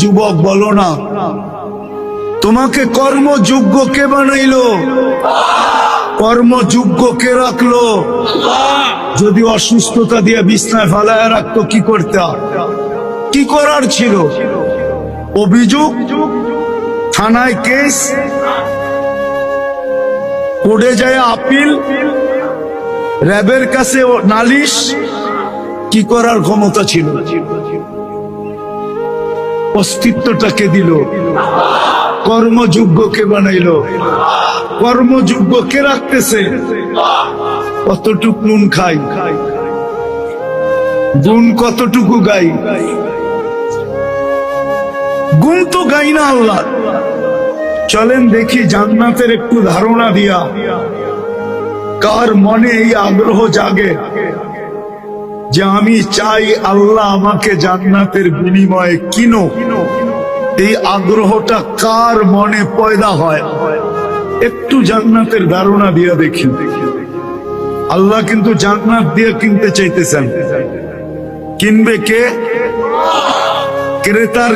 যুবক বলো না, তোমাকে কর্মযোগ্য কে বানাইলো? কর্মযোগ্য কে রাখলো? যদি অসুস্থতা দিয়ে বিছনায় ফেলায় রাখতো কি করতে? কি করার ছিল? অভিযোগ, থানায় কেস, কোর্টে যায় আপিল, র্যাবের কাছে নালিশ, কি করার ক্ষমতা ছিল? অস্তিত্বটাকে দিল, কর্মযোগ্যকে বানাইলো। কর্মযোগ্য কে রাখতেছে? কতটুকু নুন খাই, গুণ কতটুকু গাই? গুণ তো গাই না আল্লাহ। চলেন দেখি জান্নাতের একটু ধারণা দিয়া কার মনে এই আগ্রহ জাগে যে আমি চাই আল্লাহ আমাকে জান্নাতের বিনিময়ে কিনো। এই আগ্রহটা কার মনে পয়দা হয়? একটু জান্নাতের ধারণা দিয়া দেখি। আল্লাহ কিন্তু জান্নাত দিয়ে কিনতে চাইতেছেন। কিনবে কে? ক্রেতার